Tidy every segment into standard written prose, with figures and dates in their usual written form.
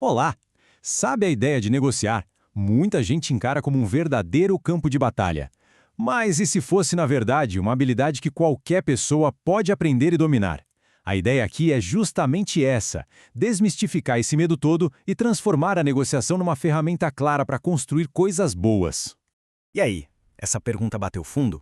Olá! Sabe a ideia de negociar? Muita gente encara como um verdadeiro campo de batalha. Mas e se fosse, na verdade, uma habilidade que qualquer pessoa pode aprender e dominar? A ideia aqui é justamente essa: desmistificar esse medo todo e transformar a negociação numa ferramenta clara para construir coisas boas. E aí, essa pergunta bateu fundo?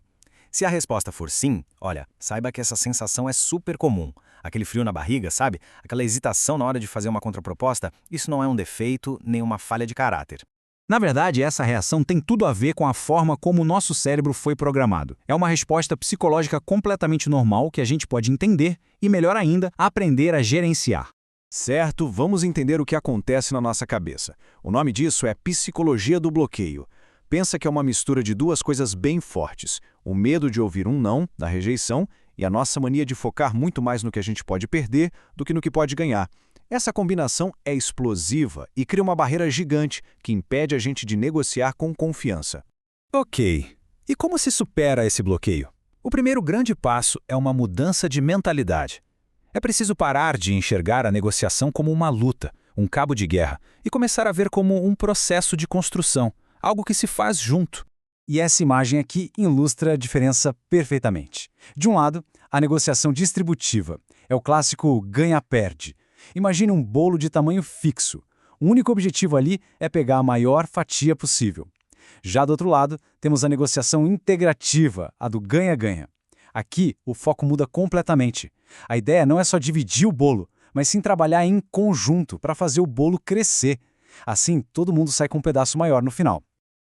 Se a resposta for sim, olha, saiba que essa sensação é super comum. Aquele frio na barriga, sabe? Aquela hesitação na hora de fazer uma contraproposta, isso não é um defeito nem uma falha de caráter. Na verdade, essa reação tem tudo a ver com a forma como o nosso cérebro foi programado. É uma resposta psicológica completamente normal que a gente pode entender e, melhor ainda, aprender a gerenciar. Certo, vamos entender o que acontece na nossa cabeça. O nome disso é psicologia do bloqueio. Pensa que é uma mistura de duas coisas bem fortes: o medo de ouvir um não, da rejeição, e a nossa mania de focar muito mais no que a gente pode perder do que no que pode ganhar. Essa combinação é explosiva e cria uma barreira gigante que impede a gente de negociar com confiança. Ok. E como se supera esse bloqueio? O primeiro grande passo é uma mudança de mentalidade. É preciso parar de enxergar a negociação como uma luta, um cabo de guerra, e começar a ver como um processo de construção, algo que se faz junto. E essa imagem aqui ilustra a diferença perfeitamente. De um lado, a negociação distributiva. É o clássico ganha-perde. Imagine um bolo de tamanho fixo. O único objetivo ali é pegar a maior fatia possível. Já do outro lado, temos a negociação integrativa, a do ganha-ganha. Aqui, o foco muda completamente. A ideia não é só dividir o bolo, mas sim trabalhar em conjunto para fazer o bolo crescer. Assim, todo mundo sai com um pedaço maior no final.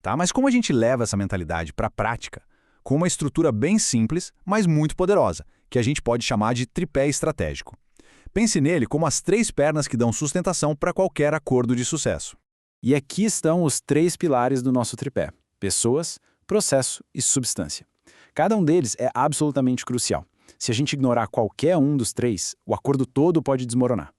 Tá, mas como a gente leva essa mentalidade para a prática? Com uma estrutura bem simples, mas muito poderosa, que a gente pode chamar de tripé estratégico. Pense nele como as 3 pernas que dão sustentação para qualquer acordo de sucesso. E aqui estão os 3 pilares do nosso tripé: pessoas, processo e substância. Cada um deles é absolutamente crucial. Se a gente ignorar qualquer um dos 3, o acordo todo pode desmoronar.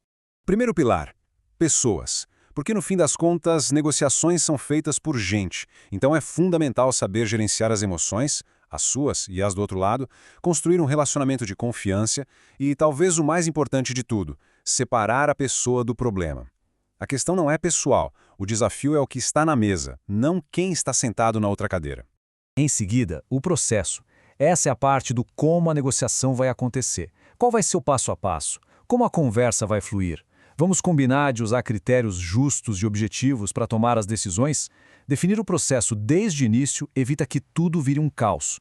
Primeiro pilar: pessoas. Porque no fim das contas, negociações são feitas por gente. Então é fundamental saber gerenciar as emoções, as suas e as do outro lado, construir um relacionamento de confiança e, talvez o mais importante de tudo, separar a pessoa do problema. A questão não é pessoal, o desafio é o que está na mesa, não quem está sentado na outra cadeira. Em seguida, o processo. Essa é a parte do como a negociação vai acontecer. Qual vai ser o passo a passo? Como a conversa vai fluir? Vamos combinar de usar critérios justos e objetivos para tomar as decisões? Definir o processo desde o início evita que tudo vire um caos.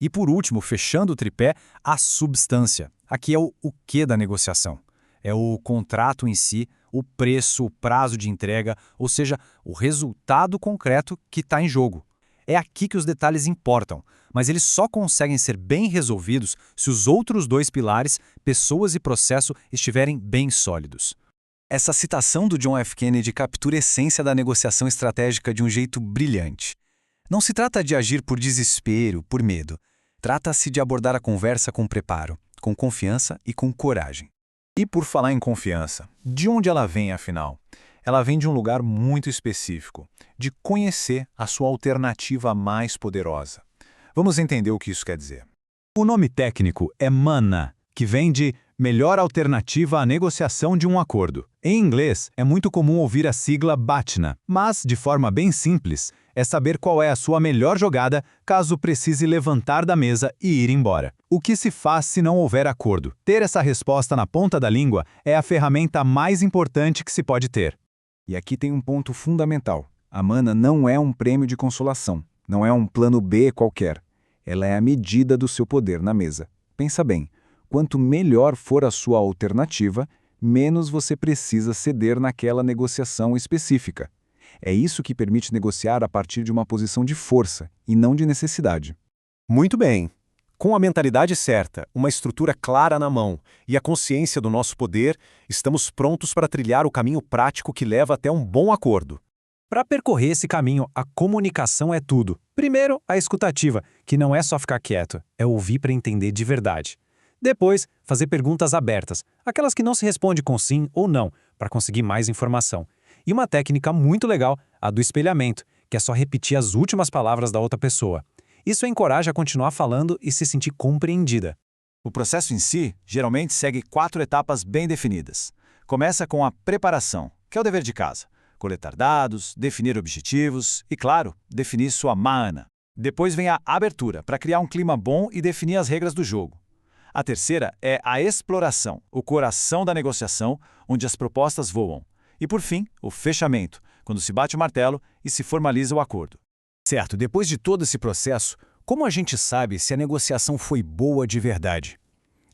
E por último, fechando o tripé, a substância. Aqui é o quê da negociação. É o contrato em si, o preço, o prazo de entrega, ou seja, o resultado concreto que está em jogo. É aqui que os detalhes importam, mas eles só conseguem ser bem resolvidos se os outros 2 pilares, pessoas e processo, estiverem bem sólidos. Essa citação do John F. Kennedy captura a essência da negociação estratégica de um jeito brilhante. Não se trata de agir por desespero, por medo. Trata-se de abordar a conversa com preparo, com confiança e com coragem. E por falar em confiança, de onde ela vem, afinal? Ela vem de um lugar muito específico, de conhecer a sua alternativa mais poderosa. Vamos entender o que isso quer dizer. O nome técnico é MANA, que vem de Melhor Alternativa à Negociação de um Acordo. Em inglês, é muito comum ouvir a sigla BATNA, mas, de forma bem simples, é saber qual é a sua melhor jogada caso precise levantar da mesa e ir embora. O que se faz se não houver acordo? Ter essa resposta na ponta da língua é a ferramenta mais importante que se pode ter. E aqui tem um ponto fundamental. A mana não é um prêmio de consolação, não é um plano B qualquer. Ela é a medida do seu poder na mesa. Pensa bem, quanto melhor for a sua alternativa, menos você precisa ceder naquela negociação específica. É isso que permite negociar a partir de uma posição de força e não de necessidade. Muito bem. Com a mentalidade certa, uma estrutura clara na mão e a consciência do nosso poder, estamos prontos para trilhar o caminho prático que leva até um bom acordo. Para percorrer esse caminho, a comunicação é tudo. Primeiro, a escutativa, que não é só ficar quieto, é ouvir para entender de verdade. Depois, fazer perguntas abertas, aquelas que não se responde com sim ou não, para conseguir mais informação. E uma técnica muito legal, a do espelhamento, que é só repetir as últimas palavras da outra pessoa. Isso encoraja a continuar falando e se sentir compreendida. O processo em si geralmente segue 4 etapas bem definidas. Começa com a preparação, que é o dever de casa. Coletar dados, definir objetivos e, claro, definir sua mana. Depois vem a abertura, para criar um clima bom e definir as regras do jogo. A terceira é a exploração, o coração da negociação, onde as propostas voam. E, por fim, o fechamento, quando se bate o martelo e se formaliza o acordo. Certo, depois de todo esse processo, como a gente sabe se a negociação foi boa de verdade?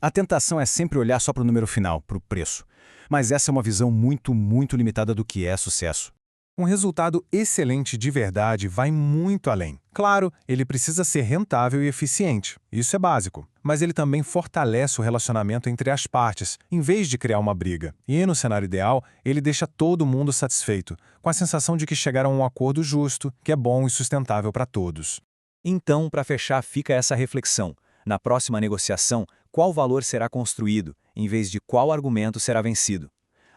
A tentação é sempre olhar só para o número final, para o preço. Mas essa é uma visão muito limitada do que é sucesso. Um resultado excelente de verdade vai muito além. Claro, ele precisa ser rentável e eficiente, isso é básico. Mas ele também fortalece o relacionamento entre as partes, em vez de criar uma briga. E, no cenário ideal, ele deixa todo mundo satisfeito, com a sensação de que chegaram a um acordo justo, que é bom e sustentável para todos. Então, para fechar, fica essa reflexão. Na próxima negociação, qual valor será construído, em vez de qual argumento será vencido?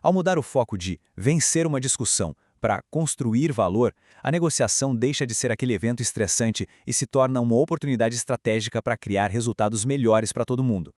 Ao mudar o foco de vencer uma discussão para construir valor, a negociação deixa de ser aquele evento estressante e se torna uma oportunidade estratégica para criar resultados melhores para todo mundo.